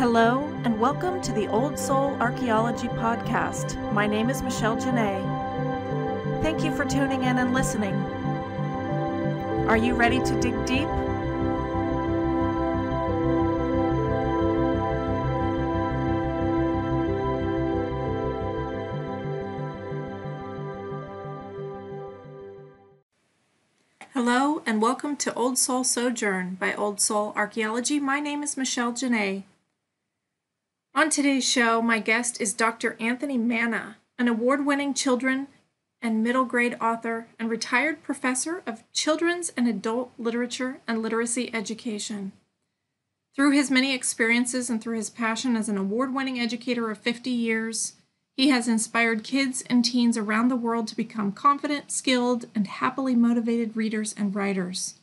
Hello, and welcome to the Old Soul Archaeology Podcast. My name is Michelle Janae. Thank you for tuning in and listening. Are you ready to dig deep? Hello, and welcome to Old Soul Sojourn by Old Soul Archaeology. My name is Michelle Janae. On today's show, my guest is Dr. Anthony Manna, an award-winning children and middle grade author and retired professor of children's and adult literature and literacy education. Through his many experiences and through his passion as an award-winning educator of 50 years, he has inspired kids and teens around the world to become confident, skilled, and happily motivated readers and writers.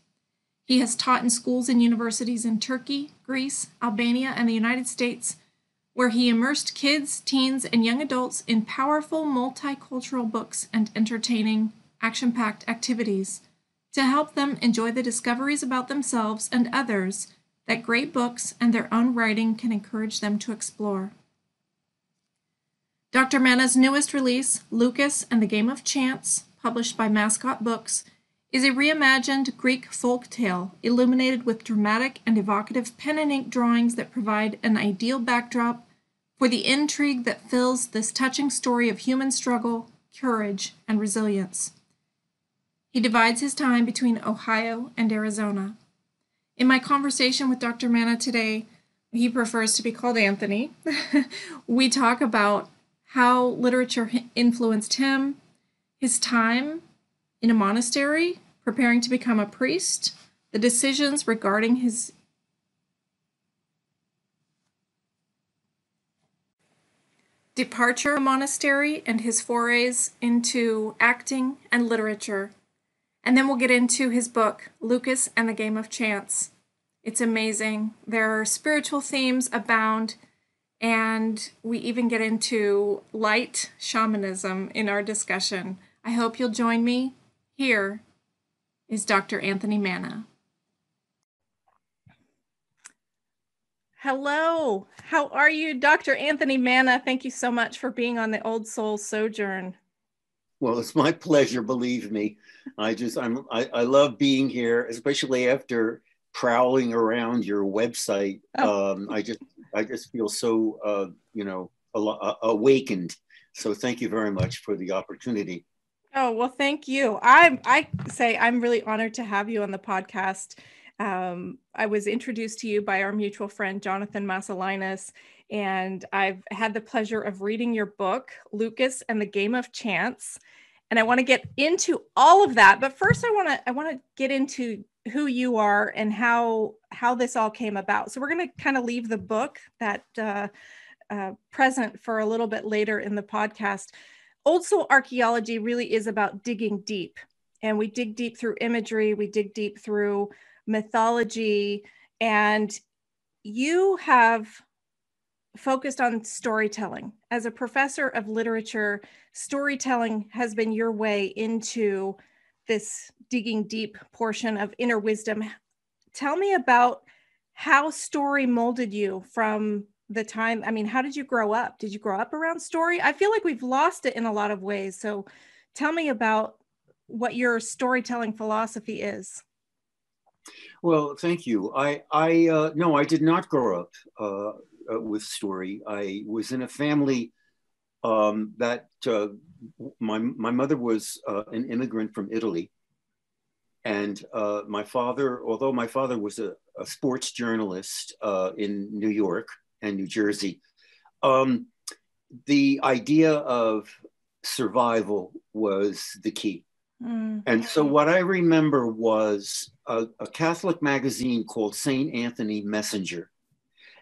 He has taught in schools and universities in Turkey, Greece, Albania, and the United States, where he immersed kids, teens, and young adults in powerful multicultural books and entertaining, action-packed activities to help them enjoy the discoveries about themselves and others that great books and their own writing can encourage them to explore. Dr. Manna's newest release, Loukas and the Game of Chance, published by Mascot Books, is a reimagined Greek folk tale illuminated with dramatic and evocative pen and ink drawings that provide an ideal backdrop for the intrigue that fills this touching story of human struggle, courage, and resilience. He divides his time between Ohio and Arizona. In my conversation with Dr. Manna today, he prefers to be called Anthony. We talk about how literature influenced him, his time in a monastery, preparing to become a priest, the decisions regarding his departure from the monastery and his forays into acting and literature. And then we'll get into his book, Loukas and the Game of Chance. It's amazing. There are spiritual themes abound, and we even get into light shamanism in our discussion. I hope you'll join me. Here is Dr. Anthony Manna. Hello, how are you, Dr. Anthony Manna? Thank you so much for being on the Old Soul Sojourn. Well, it's my pleasure, believe me. I love being here, especially after prowling around your website. I just feel so awakened. So thank you very much for the opportunity. Oh, well, thank you. I say I'm really honored to have you on the podcast. I was introduced to you by our mutual friend, Jonathan Massalinas, and I've had the pleasure of reading your book, Loukas and the Game of Chance. And I want to get into all of that. But first, I want to get into who you are and how this all came about. So we're going to kind of leave the book that present for a little bit later in the podcast. Old Soul Archaeology really is about digging deep. And we dig deep through imagery. We dig deep through mythology, and you have focused on storytelling. As a professor of literature, storytelling has been your way into this digging deep portion of inner wisdom. Tell me about how story molded you from the time. I mean, how did you grow up? Did you grow up around story? I feel like we've lost it in a lot of ways. So tell me about what your storytelling philosophy is. Well, thank you. No, I did not grow up with story. I was in a family that my mother was an immigrant from Italy, and my father, although my father was a sports journalist in New York and New Jersey, the idea of survival was the key. And so what I remember was a Catholic magazine called St. Anthony Messenger.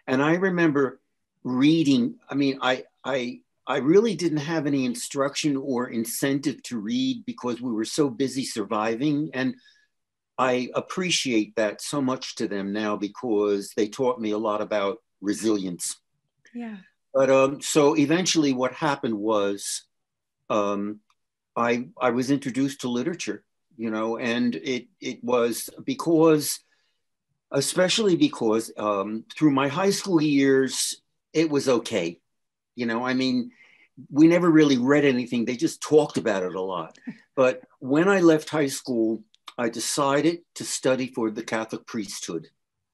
And I remember reading, I really didn't have any instruction or incentive to read because we were so busy surviving. And I appreciate that so much to them now because they taught me a lot about resilience. Yeah. But so eventually what happened was, I was introduced to literature, and it was because especially because through my high school years, it was okay. I mean, we never really read anything. They just talked about it a lot. But when I left high school, I decided to study for the Catholic priesthood.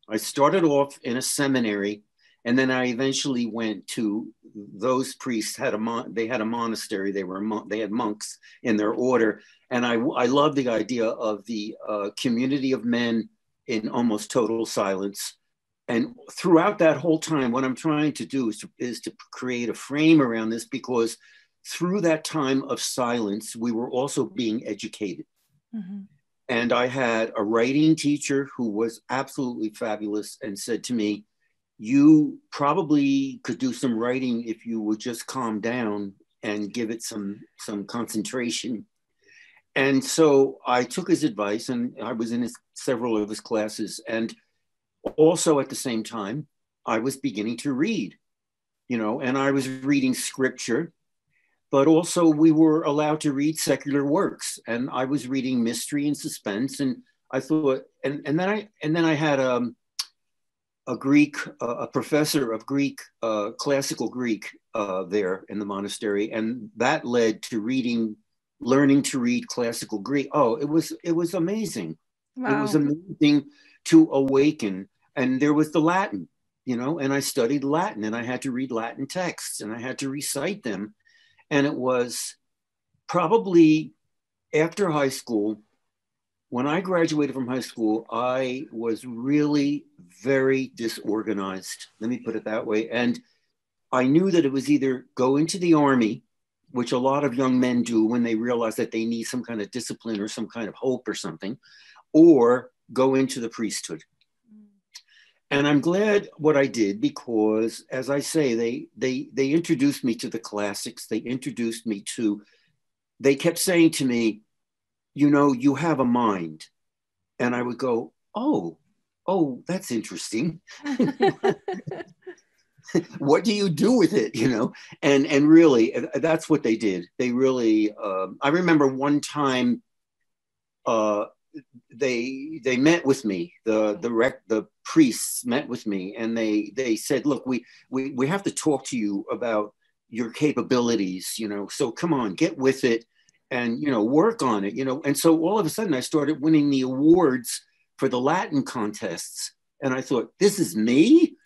I started off in a seminary, and then I eventually went to those priests they had a monastery. They had monks in their order, and I loved the idea of the community of men in almost total silence. And throughout that whole time, what I'm trying to do is to create a frame around this, because through that time of silence, we were also being educated. Mm-hmm. And I had a writing teacher who was absolutely fabulous and said to me, you probably could do some writing if you would just calm down and give it some concentration. And so I took his advice, and I was in several of his classes. And also at the same time, I was beginning to read, and I was reading scripture, but also we were allowed to read secular works. And I was reading mystery and suspense. And I thought, and then I had a professor of Greek, classical Greek there in the monastery. And that led to learning to read classical Greek. Oh, it was amazing. Wow. It was amazing to awaken. And there was the Latin, and I studied Latin, and I had to read Latin texts, and I had to recite them. And it was probably after high school, when I graduated from high school, I was really very disorganized. Let me put it that way. And I knew that it was either go into the army, which a lot of young men do when they realize that they need some kind of discipline or some kind of hope or something, or go into the priesthood. And I'm glad what I did, because, as I say, they introduced me to the classics. They kept saying to me, you have a mind. And I would go, oh, that's interesting. What do you do with it? And really, that's what they did. They really, I remember one time, they met with me, the priests met with me, and they said, look, we have to talk to you about your capabilities, so come on, get with it and, work on it, And so all of a sudden I started winning the awards for the Latin contests. And I thought, this is me,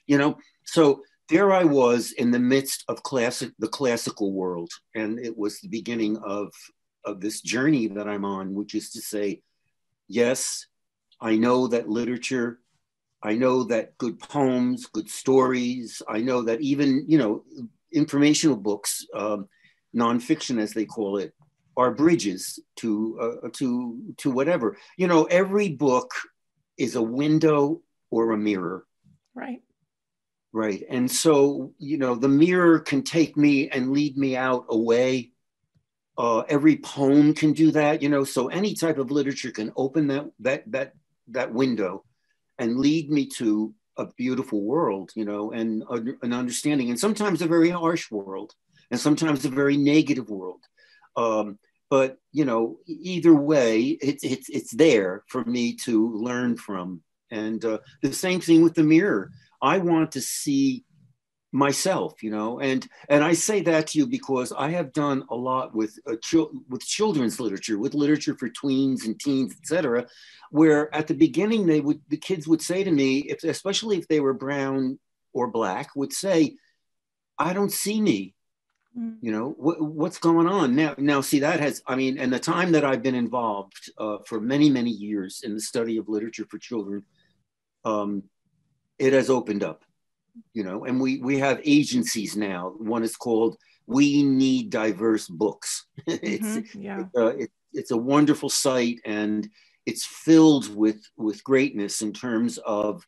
so there I was in the midst of the classical world. And it was the beginning of this journey that I'm on, which is to say, yes, I know that literature, I know that good poems, good stories, I know that even, informational books, nonfiction as they call it, are bridges to whatever. Every book is a window or a mirror. Right. Right. And so, the mirror can take me and lead me out away. Every poem can do that, so any type of literature can open that window and lead me to a beautiful world, and an understanding, and sometimes a very harsh world, and sometimes a very negative world. But either way, it's there for me to learn from. And the same thing with the mirror. I want to see myself, and I say that to you because I have done a lot with children's literature, with literature for tweens and teens, etc., where at the beginning the kids would say to me, especially if they were brown or black, would say, I don't see me. What's going on now? See, that has, and the time that I've been involved for many, many years in the study of literature for children, it has opened up. And we have agencies now. One is called We Need Diverse Books. It's a wonderful site, and it's filled with greatness in terms of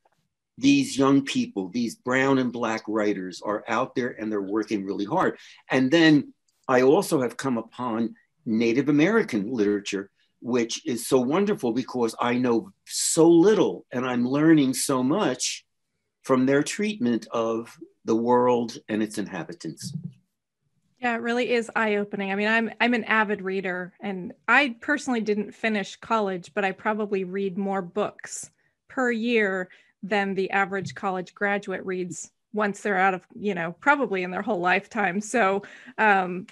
these young people. These brown and black writers are out there, and they're working really hard. And then I also have come upon Native American literature, which is so wonderful because I know so little and I'm learning so much from their treatment of the world and its inhabitants. Yeah, it really is eye-opening. I'm an avid reader, and I personally didn't finish college, but I probably read more books per year than the average college graduate reads once they're out of, probably in their whole lifetime. So I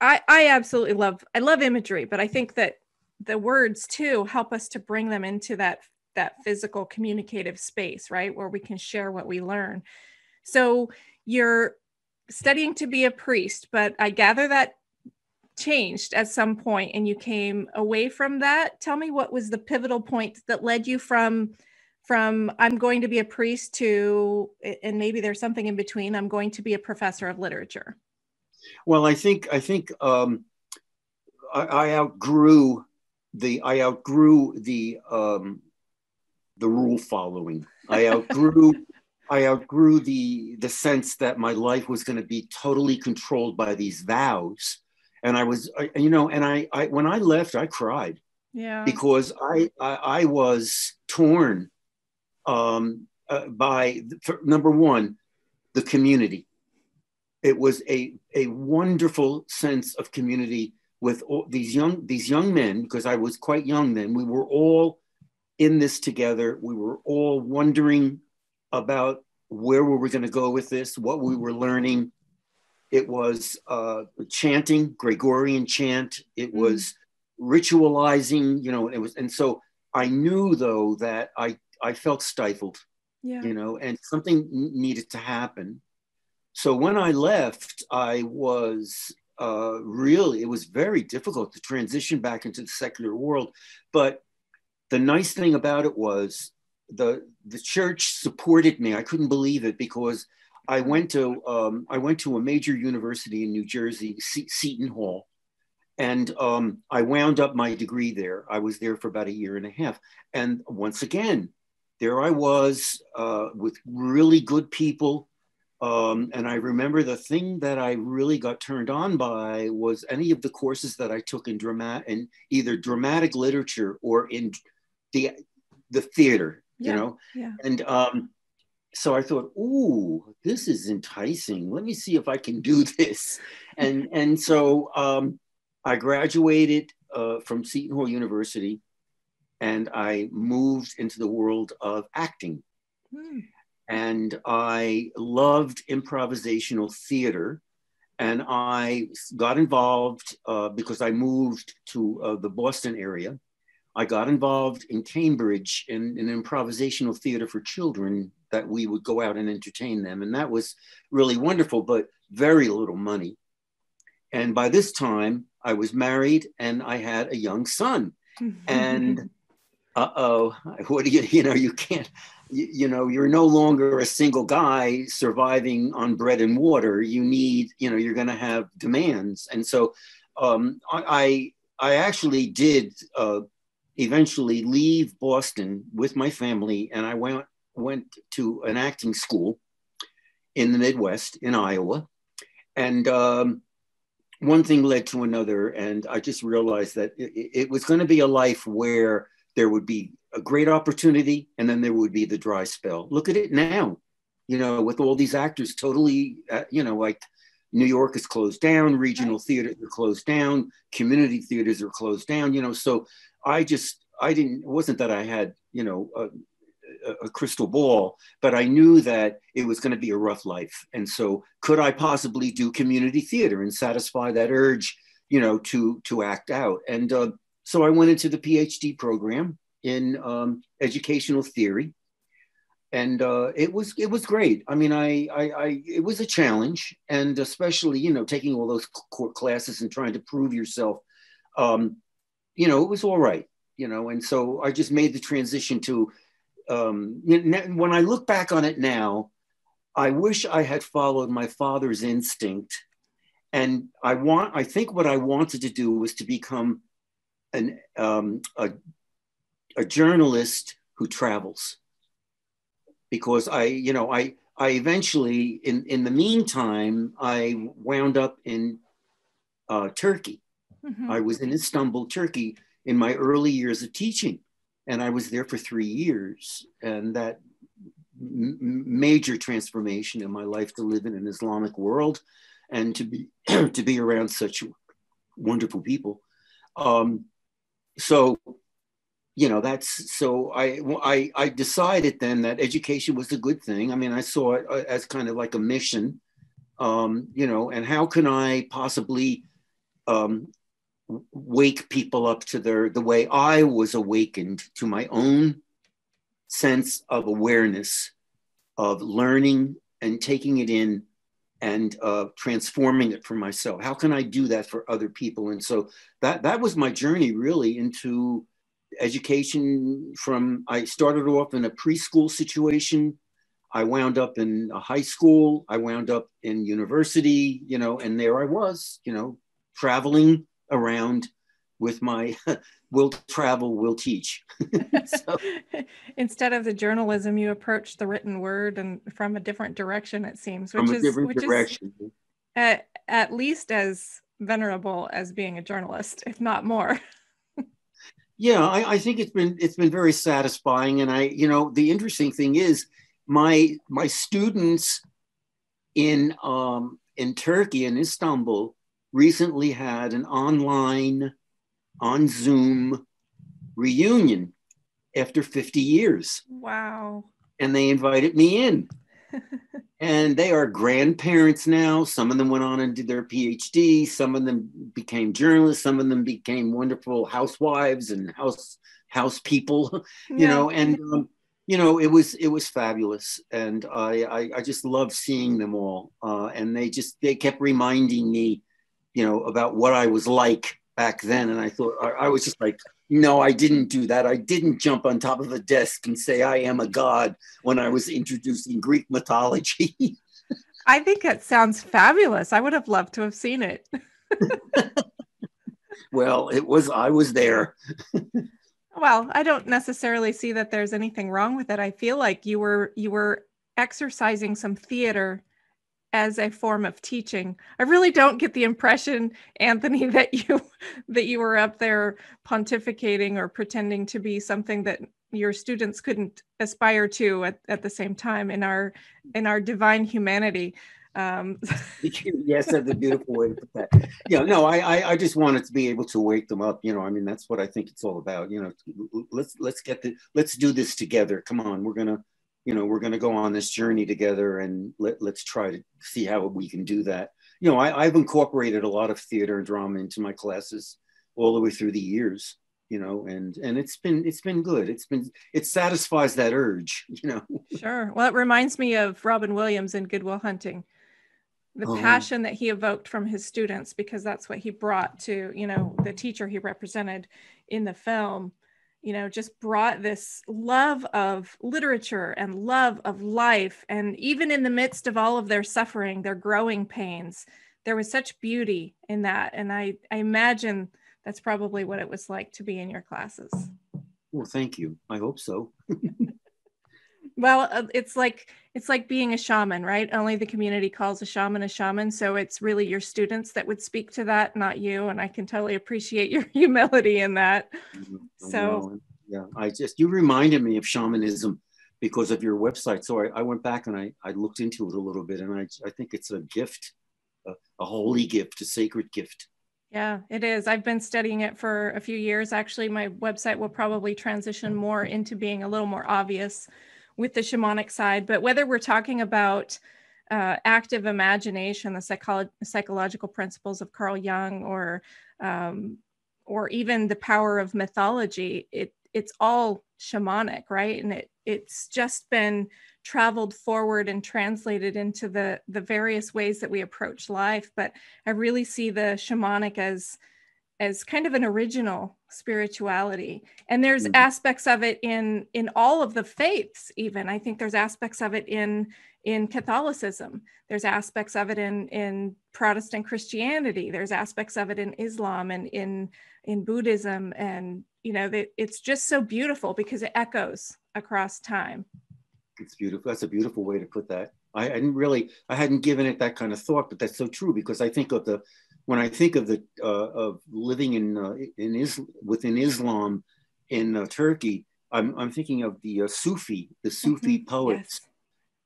absolutely I love imagery, but I think that the words too help us to bring them into that physical communicative space, right? Where we can share what we learn. So you're studying to be a priest, but I gather that changed at some point and you came away from that. Tell me, what was the pivotal point that led you from I'm going to be a priest to, and maybe there's something in between, I'm going to be a professor of literature? Well, I think I outgrew the rule following. I outgrew the sense that my life was going to be totally controlled by these vows. And I was, when I left, I cried. Yeah. Because I was torn by, number one, the community. It was a wonderful sense of community with all these young men, because I was quite young then. We were all in this together. We were all wondering about where we were going to go with this, what we were learning. It was chanting, Gregorian chant. It was ritualizing, it was, and so I knew though that I felt stifled, and something needed to happen. So when I left, I was it was very difficult to transition back into the secular world. But the nice thing about it was the church supported me. I couldn't believe it, because I went to a major university in New Jersey, Seton Hall, and I wound up my degree there. I was there for about 1.5 years. And once again, there I was with really good people. And I remember the thing that I really got turned on by was any of the courses that I took in either dramatic literature or in the theater, Yeah. And so I thought, ooh, this is enticing. Let me see if I can do this. And so I graduated from Seton Hall University, and I moved into the world of acting. And I loved improvisational theater. And I got involved because I moved to the Boston area. I got involved in Cambridge in an improvisational theater for children that we would go out and entertain them. And that was really wonderful, but very little money. And by this time, I was married and I had a young son. And what do you can't, you're no longer a single guy surviving on bread and water. You need, you're going to have demands. And so I actually did eventually leave Boston with my family, and I went to an acting school in the Midwest in Iowa. And one thing led to another, and I just realized that it was going to be a life where there would be a great opportunity, and then there would be the dry spell. Look at it now, with all these actors totally, like New York is closed down, regional theaters are closed down, community theaters are closed down, so it wasn't that I had, a crystal ball, but I knew that it was going to be a rough life. And so could I possibly do community theater and satisfy that urge, to act out? And so I went into the PhD program in educational theory. And it was great. I mean, it was a challenge, and especially, taking all those classes and trying to prove yourself, it was all right, and so I just made the transition to, when I look back on it now, I wish I had followed my father's instinct. And I think what I wanted to do was to become a journalist who travels, because I eventually, in the meantime, I wound up in Turkey. I was in Istanbul, Turkey, in my early years of teaching. And I was there for 3 years. And that major transformation in my life, to live in an Islamic world and to be to be around such wonderful people. So you know, that's, so I decided then that education was a good thing. I mean, I saw it as kind of like a mission, you know, and how can I possibly wake people up to the way I was awakened to my own sense of awareness, of learning and taking it in and transforming it for myself. How can I do that for other people? And so that was my journey really into education. I started off in a preschool situation. I wound up in a high school. I wound up in university, you know, and there I was, you know, traveling around with my will travel, will teach. So, instead of the journalism, you approach the written word and from a different direction, it seems, from a different direction. Is at least as venerable as being a journalist, if not more. Yeah, I think it's been very satisfying. And you know, the interesting thing is my students in Turkey, in Istanbul, recently had an online, on Zoom reunion after 50 years. Wow. And they invited me in. And they are grandparents now. Some of them went on and did their PhD. Some of them became journalists. Some of them became wonderful housewives and house people, you know, and you know, it was fabulous. And I just love seeing them all. And they kept reminding me, you know, about what I was like back then. And I thought, I was just like, no, I didn't do that. I didn't jump on top of a desk and say I am a god when I was introducing Greek mythology. I think it sounds fabulous. I would have loved to have seen it. Well, I was there. Well, I don't necessarily see that there's anything wrong with it. I feel like you were exercising some theater as a form of teaching. I really don't get the impression, Anthony, that you were up there pontificating or pretending to be something that your students couldn't aspire to at the same time in our divine humanity. Yes, that's a beautiful way to put that. Yeah, no, I just wanted to be able to wake them up. You know, I mean, that's what I think it's all about. You know, let's do this together. Come on, we're gonna go on this journey together, and let's try to see how we can do that. You know, I've incorporated a lot of theater and drama into my classes all the way through the years. You know, and it's been good. It satisfies that urge. You know. Sure. Well, it reminds me of Robin Williams in Good Will Hunting. The passion that he evoked from his students, because that's what he brought to, you know, the teacher he represented in the film, you know, just brought this love of literature and love of life. And even in the midst of all of their suffering, their growing pains, there was such beauty in that. And I imagine that's probably what it was like to be in your classes. Well, thank you. I hope so. Well, it's like being a shaman, right? Only the community calls a shaman a shaman. So it's really your students that would speak to that, not you. And I can totally appreciate your humility in that. So yeah, you reminded me of shamanism because of your website. So I went back and I looked into it a little bit, and I think it's a gift, a holy gift, a sacred gift. Yeah, it is. I've been studying it for a few years. Actually, my website will probably transition more into being a little more obvious with the shamanic side. But whether we're talking about active imagination, the psychological principles of Carl Jung, or even the power of mythology, it's all shamanic, right? And it's just been traveled forward and translated into the various ways that we approach life. But I really see the shamanic as kind of an original spirituality. And there's aspects of it in all of the faiths. Even I think there's aspects of it in Catholicism. There's aspects of it in Protestant Christianity. There's aspects of it in Islam and in Buddhism. And, you know, it's just so beautiful because it echoes across time. It's beautiful. That's a beautiful way to put that. I hadn't given it that kind of thought, but that's so true, because I think of when I think of of living within Islam in Turkey, I'm thinking of the Sufi poets, yes.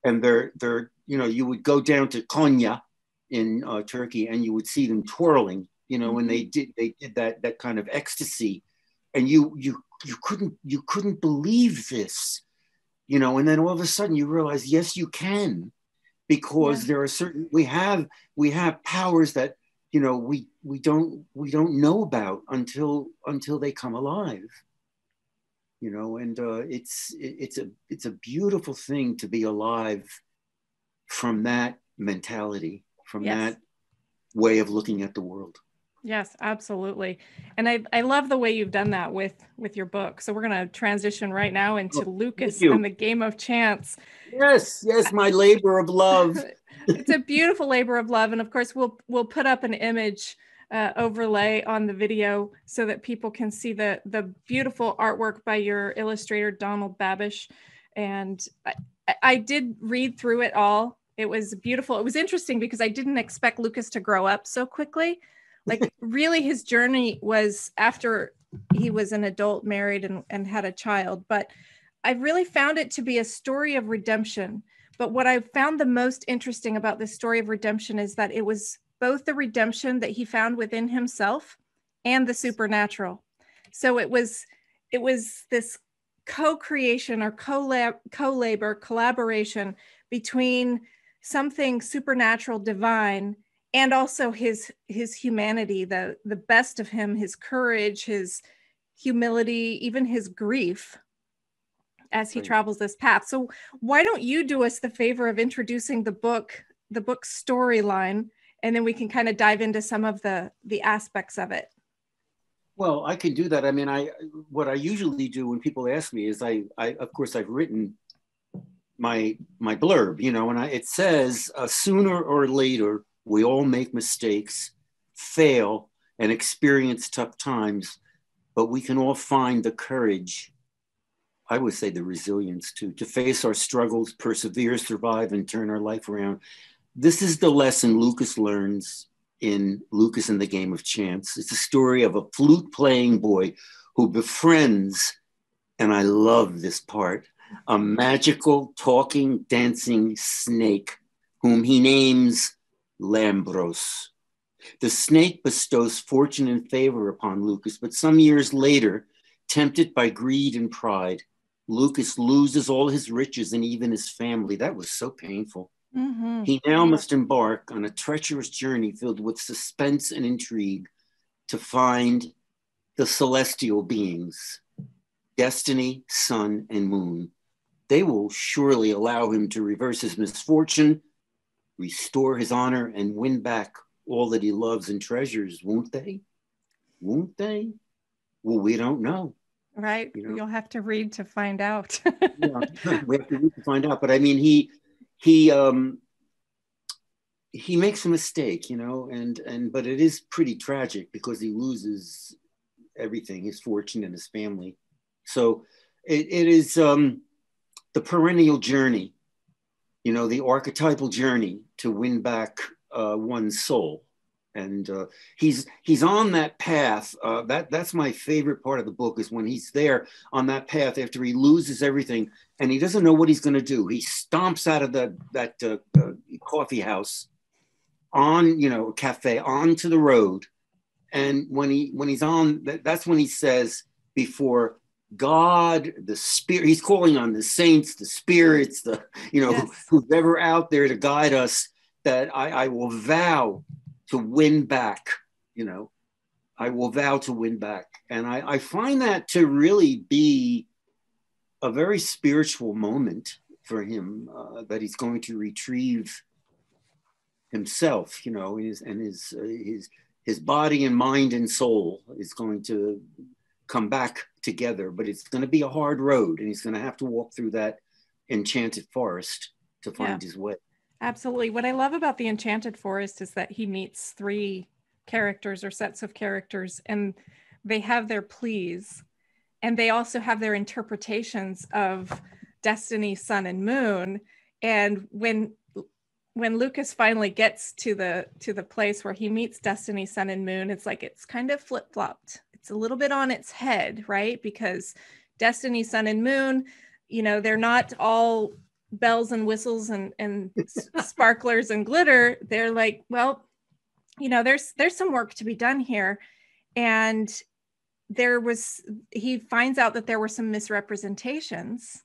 And they're you know, you would go down to Konya in Turkey and you would see them twirling, you know, when they did that kind of ecstasy, and you you couldn't believe this, you know, and then all of a sudden you realize, yes, you can, because there are certain, we have powers that, you know, we don't know about until they come alive, you know, and it's a beautiful thing to be alive from that mentality, from that way of looking at the world. Yes, absolutely. And I love the way you've done that with your book. So we're going to transition right now into Loukas and the Game of Chance. Yes, my labor of love. It's a beautiful labor of love. And of course, we'll put up an image overlay on the video so that people can see the beautiful artwork by your illustrator, Donald Babish. And I did read through it all. It was beautiful. It was interesting because I didn't expect Loukas to grow up so quickly. Like, really, his journey was after he was an adult, married, and had a child. But I really found it to be a story of redemption. But what I found the most interesting about this story of redemption is that it was both the redemption that he found within himself and the supernatural. So it was this co-creation or co-labor, collaboration between something supernatural, divine, and also his humanity, the best of him, his courage, his humility, even his grief as he travels this path. So why don't you do us the favor of introducing the book's storyline, and then we can kind of dive into some of the aspects of it. Well, I can do that. I mean, what I usually do when people ask me is I of course I've written my blurb, you know, and it says sooner or later, we all make mistakes, fail, and experience tough times, but we can all find the courage, I would say the resilience too, to face our struggles, persevere, survive, and turn our life around. This is the lesson Loukas learns in Loukas and the Game of Chance. It's a story of a flute-playing boy who befriends, and I love this part, a magical, talking, dancing snake whom he names Lambros. The snake bestows fortune and favor upon Loukas, but some years later, tempted by greed and pride, Loukas loses all his riches and even his family. That was so painful. Mm-hmm. He now must embark on a treacherous journey filled with suspense and intrigue to find the celestial beings, destiny, sun, and moon. They will surely allow him to reverse his misfortune, restore his honor, and win back all that he loves and treasures, won't they? Won't they? Well, we don't know. Right. You know? You'll have to read to find out. Yeah, we have to read to find out. But I mean, he makes a mistake, you know, but it is pretty tragic because he loses everything, his fortune and his family. So it is the perennial journey, you know, the archetypal journey to win back one's soul. And he's on that path. That's my favorite part of the book, is when he's there on that path after he loses everything and he doesn't know what he's going to do. He stomps out of that coffee house on, you know, a cafe, onto the road. And when he's on, that's when he says, before God, the spirit, he's calling on the saints, the spirits, the, you know, yes, who's ever out there to guide us, that I will vow to win back, you know, I will vow to win back. And I find that to really be a very spiritual moment for him, that he's going to retrieve himself, you know, his body and mind and soul is going to come back together, but it's going to be a hard road, and he's going to have to walk through that enchanted forest to find his way. Absolutely. What I love about the Enchanted Forest is that he meets three characters or sets of characters, and they have their pleas, and they also have their interpretations of destiny, sun, and moon. And when Loukas finally gets to the place where he meets destiny, sun, and moon, it's like it's kind of flip-flopped. It's a little bit on its head, right? Because destiny, sun, and moon, you know, they're not all bells and whistles and sparklers and glitter. They're like, well, you know, there's some work to be done here. And he finds out that there were some misrepresentations,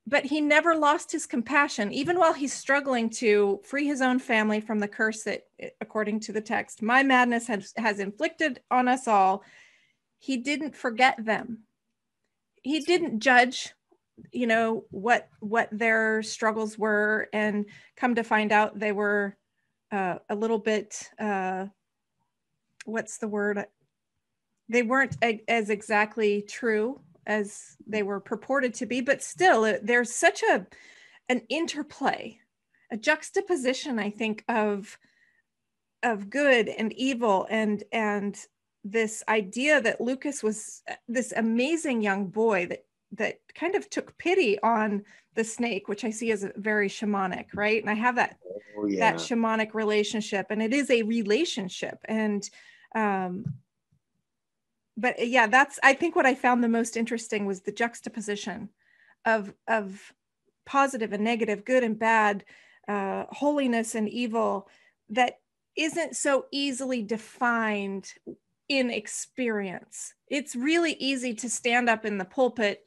but he never lost his compassion, even while he's struggling to free his own family from the curse that, according to the text, my madness has inflicted on us all. He didn't forget them. He didn't judge, what their struggles were, and come to find out they were a little bit, what's the word? They weren't as exactly true as they were purported to be, but still there's such an interplay, a juxtaposition, I think, of good and evil, and this idea that Loukas was this amazing young boy that kind of took pity on the snake, which I see as a very shamanic, right? And I have that shamanic relationship, and it is a relationship. And but yeah, that's, I think, what I found the most interesting was the juxtaposition of positive and negative, good and bad, holiness and evil, that isn't so easily defined in experience. It's really easy to stand up in the pulpit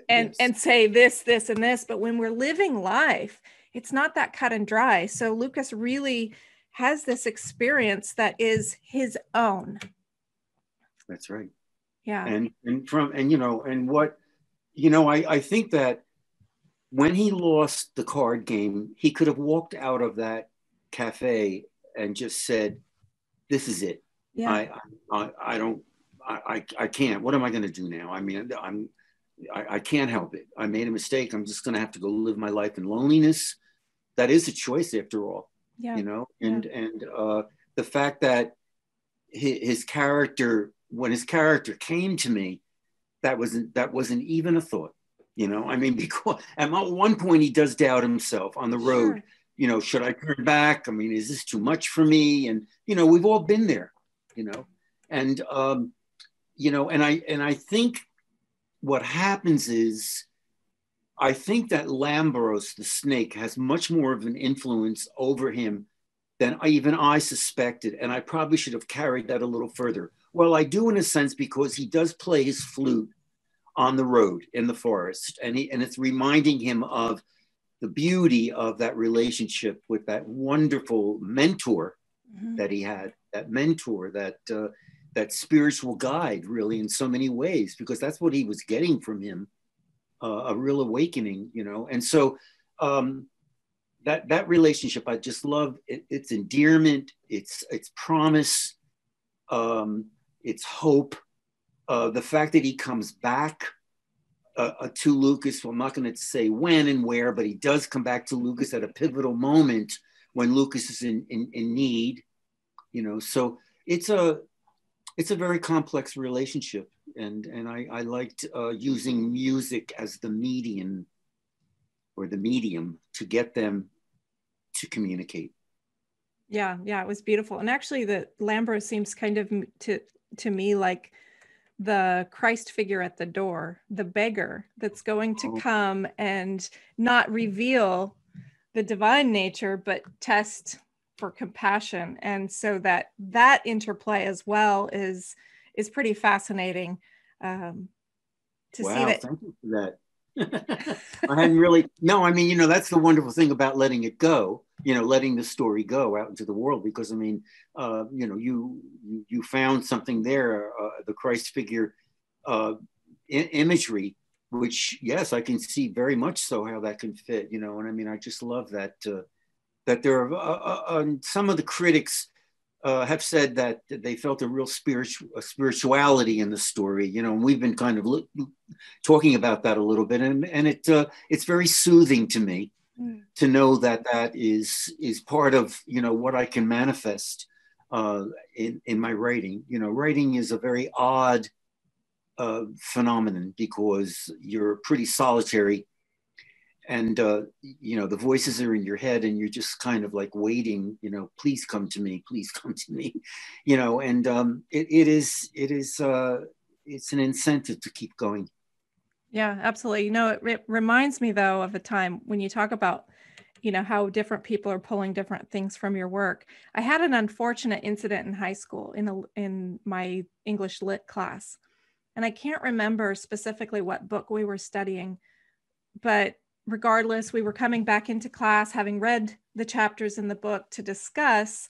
and say this, and this, but when we're living life, it's not that cut and dry. So Loukas really has this experience that is his own. That's right. Yeah. And I think that when he lost the card game, he could have walked out of that cafe and just said, "This is it. Yeah. I can't. What am I going to do now? I mean, I can't help it. I made a mistake. I'm just going to have to go live my life in loneliness." That is a choice, after all. Yeah. And the fact that his character, when his character came to me, that wasn't even a thought. I mean, because at one point he does doubt himself on the road. Sure. Should I turn back? I mean, is this too much for me? And we've all been there. And I think what happens is, I think that Lambros, the snake, has much more of an influence over him than even I suspected. And I probably should have carried that a little further. Well, I do, in a sense, because he does play his flute on the road in the forest. And it's reminding him of the beauty of that relationship with that wonderful mentor that he had, that mentor, that spiritual guide, really, in so many ways, because that's what he was getting from him. A real awakening, and so that relationship, I just love it. Its endearment, its promise, its hope, the fact that he comes back to Loukas. Well, I'm not going to say when and where, but he does come back to Loukas at a pivotal moment when Loukas is in need. So it's a very complex relationship. And I liked using music as the medium to get them to communicate. Yeah, it was beautiful. And actually, the Lambros seems kind of to me like the Christ figure at the door, the beggar that's going to come and not reveal the divine nature, but test for compassion. And so that interplay as well is pretty fascinating. To see that. Thank you for that. I hadn't really, no, I mean, that's the wonderful thing about letting it go, letting the story go out into the world, because I mean, you found something there, the Christ figure imagery, which, yes, I can see very much so how that can fit, and I mean, I just love that, that there are some of the critics have said that they felt a real spirituality in the story, and we've been kind of talking about that a little bit, and it's very soothing to me to know that is part of what I can manifest in my writing. Writing is a very odd phenomenon because you're pretty solitary. And, the voices are in your head and you're just kind of like waiting, please come to me, and it's an incentive to keep going. Yeah, absolutely. It reminds me though of a time when you talk about you know, how different people are pulling different things from your work. I had an unfortunate incident in high school in my English lit class. And I can't remember specifically what book we were studying, but regardless, we were coming back into class, having read the chapters in the book to discuss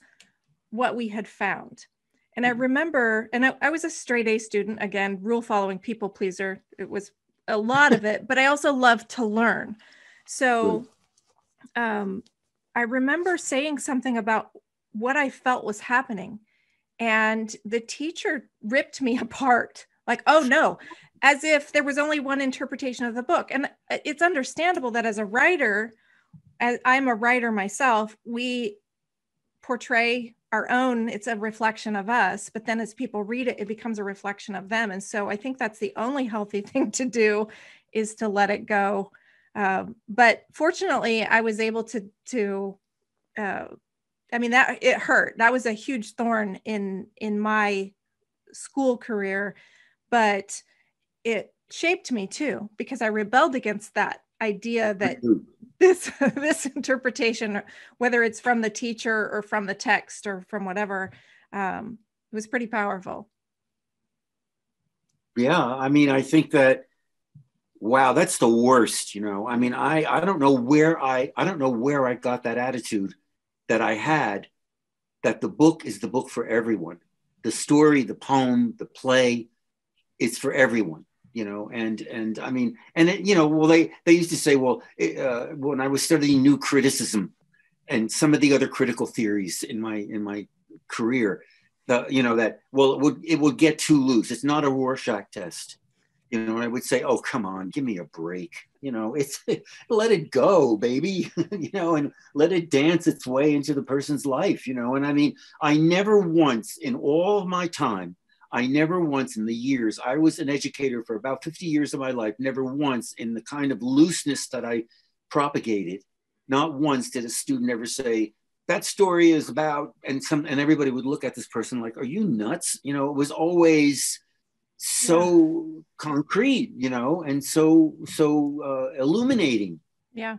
what we had found. And I remember, and I was a straight A student, again, rule following, people pleaser. It was a lot of it, but I also loved to learn. So I remember saying something about what I felt was happening. And the teacher ripped me apart, like, oh no, as if there was only one interpretation of the book. And it's understandable that as a writer, as I'm a writer myself, we portray our own, it's a reflection of us, but then as people read it, it becomes a reflection of them. And so I think that's the only healthy thing to do, is to let it go. But fortunately, I was able to I mean, that it hurt. That was a huge thorn in my school career, but it shaped me too, because I rebelled against that idea that this interpretation, whether it's from the teacher or from the text or from whatever, was pretty powerful. Yeah, I mean, I think that, wow, that's the worst, you know. I mean, I don't know where I don't know where I got that attitude that I had, that the book is the book for everyone. The story, the poem, the play, it's for everyone, you know. And I mean, and it, you know, well, they used to say, well, when I was studying new criticism and some of the other critical theories in my career, you know, that, well, it would get too loose. It's not a Rorschach test. You know, and I would say, oh, come on, give me a break. You know, let it go, baby, you know, and let it dance its way into the person's life, you know. And I mean, I never once in all of my time, I never once in the years, I was an educator for about 50 years of my life, never once in the kind of looseness that I propagated, not once did a student ever say, that story is about, and everybody would look at this person like, are you nuts? You know, it was always so concrete, you know, and so illuminating. Yeah.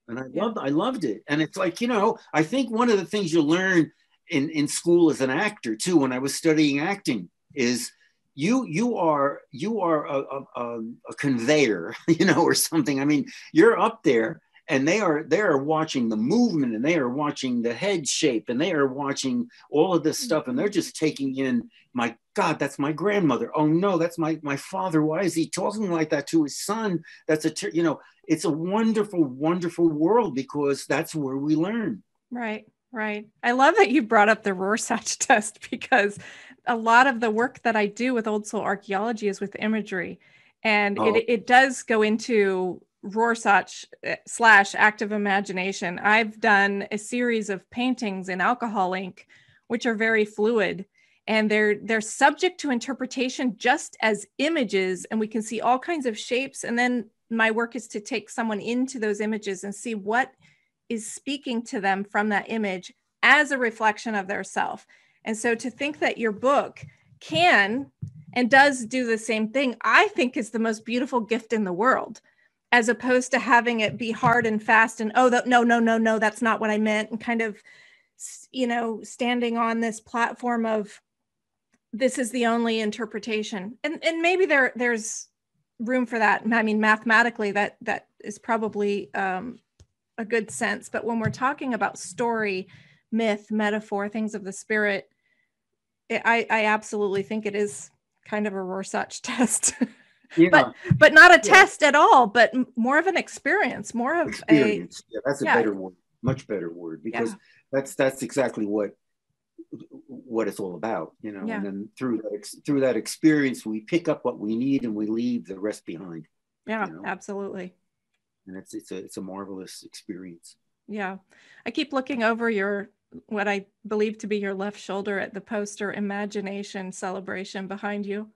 And I loved it. And it's like, you know, I think one of the things you learn in school as an actor too, when I was studying acting, is you are a conveyor, you know, or something. I mean, you're up there and they are watching the movement, and they are watching the head shape, and they are watching all of this stuff, and they're just taking in, my God, that's my grandmother. Oh no, that's my father. Why is he talking like that to his son? That's you know, it's a wonderful, wonderful world, because that's where we learn. Right. Right. I love that you brought up the Rorschach test, because a lot of the work that I do with old soul archaeology is with imagery, and it does go into Rorschach / active imagination. I've done a series of paintings in alcohol ink, which are very fluid, and they're subject to interpretation just as images, and we can see all kinds of shapes. And then my work is to take someone into those images and see what is speaking to them from that image as a reflection of their self. And so to think that your book can and does do the same thing, I think is the most beautiful gift in the world, as opposed to having it be hard and fast and, oh, no, that's not what I meant. And kind of, you know, standing on this platform of, this is the only interpretation. And maybe there's room for that. I mean, mathematically, that is probably a good sense. But when we're talking about story, myth, metaphor, things of the spirit, I absolutely think it is kind of a Rorschach test. Yeah. but not a test at all, but more of an experience, more of experience. That's a better word, much better word, because that's exactly what it's all about, you know. And then through that experience, we pick up what we need and we leave the rest behind. Yeah, you know? Absolutely. And it's a marvelous experience. Yeah, I keep looking over what I believe to be your left shoulder at the poster Imagination Celebration behind you.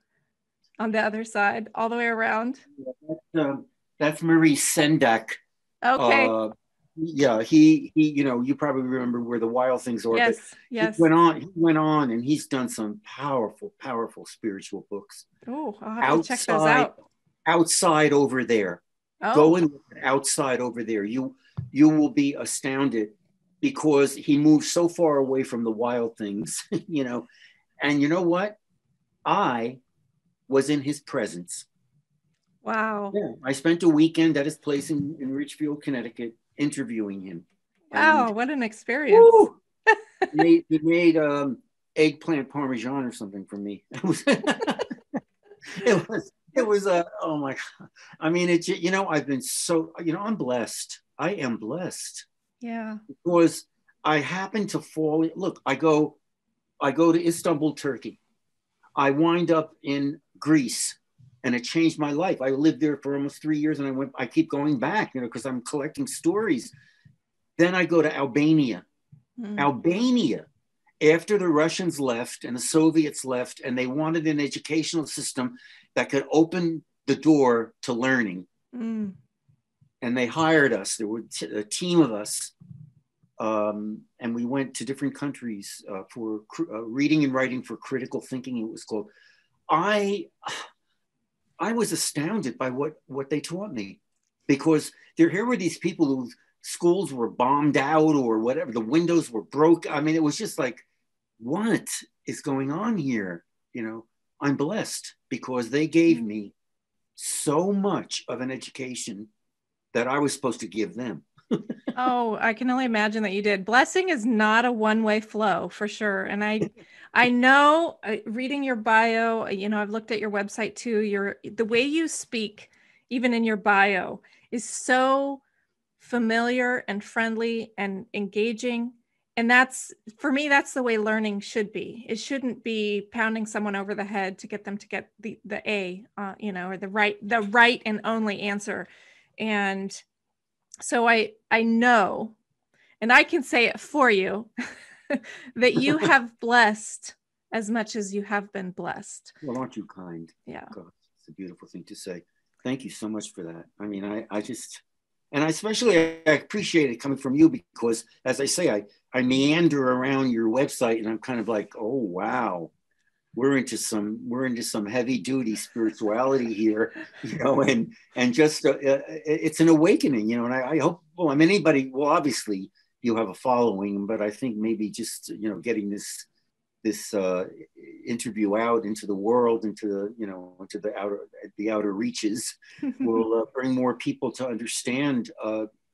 On the other side, all the way around. That's Maurice Sendak. Okay. Yeah, he, you know, you probably remember Where the Wild Things Are. Yes, but he went on, and he's done some powerful spiritual books. Oh, I'll have to check those out. Outside over there. Oh. Go and look at Outside over there. you will be astounded, because he moved so far away from the wild things, you know. And you know what? I was in his presence. Wow. Yeah, I spent a weekend at his place in Richfield, Connecticut, interviewing him. Wow, And, what an experience. he made eggplant parmesan or something for me. It was oh my God. I mean, you know, I've been so, you know, I'm blessed. I am blessed. Yeah. Because I happen to fall in, look, I go to Istanbul, Turkey. I wind up in Greece, and it changed my life. I lived there for almost 3 years, and I keep going back, you know, because I'm collecting stories. Then I go to Albania. Albania, after the Russians left and the Soviets left, and they wanted an educational system that could open the door to learning. And they hired us. There were a team of us. And we went to different countries for reading and writing for critical thinking, it was called. I was astounded by what they taught me, because here were these people whose schools were bombed out or whatever, the windows were broke. I mean, it was just like, what is going on here? You know, I'm blessed because they gave me so much of an education that I was supposed to give them. Oh, I can only imagine that you did. Blessing is not a one-way flow, for sure. And I know, reading your bio, you know, I've looked at your website too. The way you speak, even in your bio, is so familiar and friendly and engaging. And that's, for me, that's the way learning should be. It shouldn't be pounding someone over the head to get them to get the A, you know, or the right and only answer. And so I know, and I can say it for you, that you have blessed as much as you have been blessed. Well, aren't you kind? Yeah. God, it's a beautiful thing to say. Thank you so much for that. I mean, I just, and I appreciate it coming from you, because as I say, I meander around your website and I'm kind of like, oh, wow, we're into some heavy duty spirituality here, you know, and just, it's an awakening, you know, and I hope, well, I mean, anybody, well, obviously you have a following, but I think maybe just, you know, getting this interview out into the world, into the, you know, into the outer reaches, will bring more people to understand,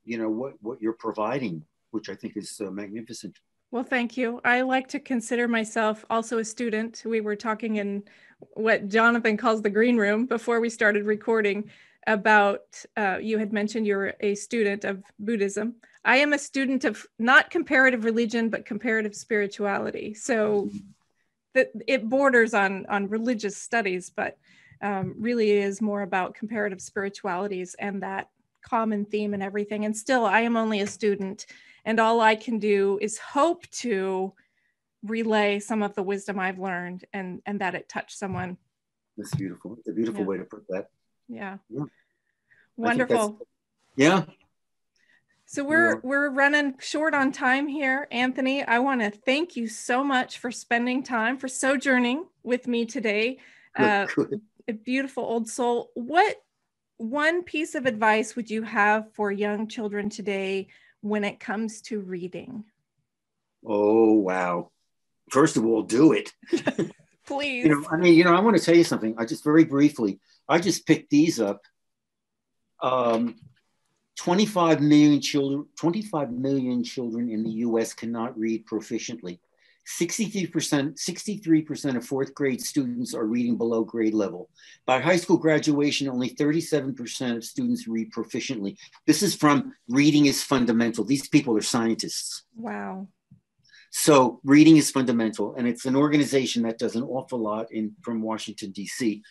you know, what you're providing, which I think is magnificent. Well, thank you. I like to consider myself also a student. We were talking in what Jonathan calls the green room before we started recording about, you had mentioned you're a student of Buddhism. I am a student of not comparative religion, but comparative spirituality. So that it borders on religious studies, but really is more about comparative spiritualities and that common theme and everything. And still, I am only a student. And all I can do is hope to relay some of the wisdom I've learned and that it touched someone. That's beautiful. It's a beautiful way to put that. Yeah. Yeah. Wonderful. Yeah. So we're running short on time here, Anthony. I want to thank you so much for spending time, for sojourning with me today. Good. A beautiful old soul. What one piece of advice would you have for young children today when it comes to reading? Oh, wow. First of all, do it. Please. You know, I mean, you know, I want to tell you something. I just very briefly, I just picked these up. 25 million children in the US cannot read proficiently. 63% of fourth grade students are reading below grade level. By high school graduation, only 37% of students read proficiently. This is from Reading is Fundamental. These people are scientists. Wow. So Reading is Fundamental, and it's an organization that does an awful lot from Washington, D.C.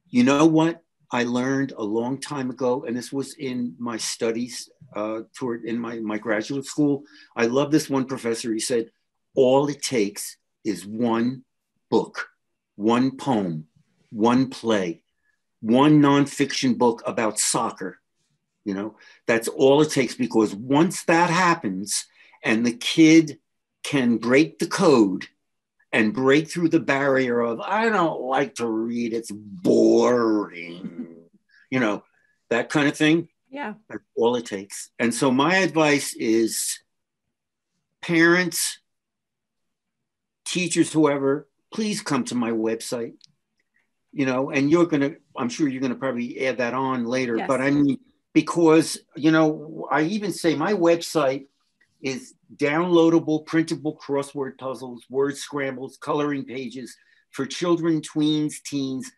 You know what I learned a long time ago, and this was in my studies in my graduate school. I love this one professor. He said, all it takes is one book, one poem, one play, one nonfiction book about soccer. You know, that's all it takes, because once that happens and the kid can break the code and break through the barrier of, I don't like to read, it's boring, you know, that kind of thing, Yeah. That's all it takes. And so my advice is parents, teachers, whoever, please come to my website, you know, and I'm sure you're going to probably add that on later, Yes. but I mean, because, you know, I even say my website is downloadable, printable crossword puzzles, word scrambles, coloring pages for children, tweens, teens,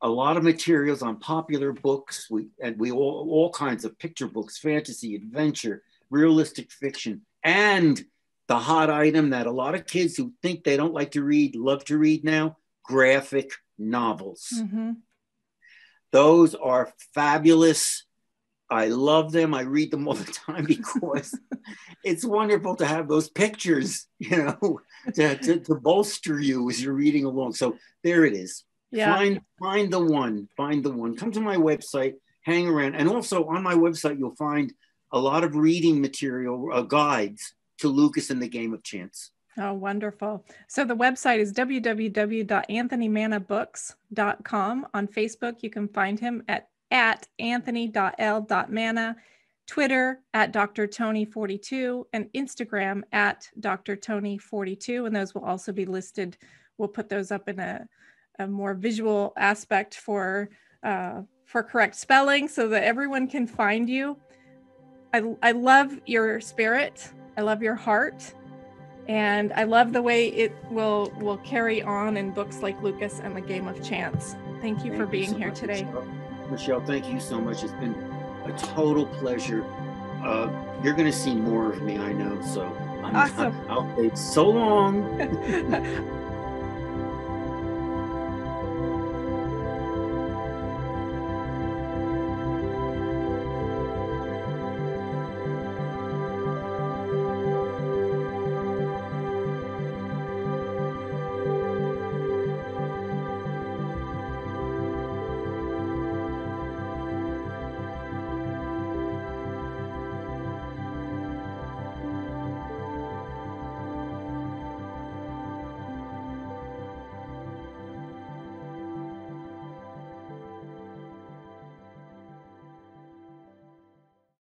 a lot of materials on popular books. We all kinds of picture books, fantasy, adventure, realistic fiction, and the hot item that a lot of kids who think they don't like to read, love to read now, graphic novels. Mm-hmm. Those are fabulous. I love them. I read them all the time because it's wonderful to have those pictures, you know, to bolster you as you're reading along. So there it is. Yeah. Find the one. Come to my website, hang around. And also on my website, you'll find a lot of reading material, guides to Loukas and the Game of Chance. Oh, wonderful. So the website is www.anthonymannabooks.com. On Facebook, you can find him at anthony.l.manna, Twitter at Dr. Tony42, and Instagram at Dr. Tony42. And those will also be listed. We'll put those up in a more visual aspect for correct spelling so that everyone can find you. I love your spirit. I love your heart. And I love the way it will carry on in books like Loukas and the Game of Chance. Thank you for being here today. Michelle, thank you so much. It's been a total pleasure. You're going to see more of me, I know. So Awesome. I'll say so long.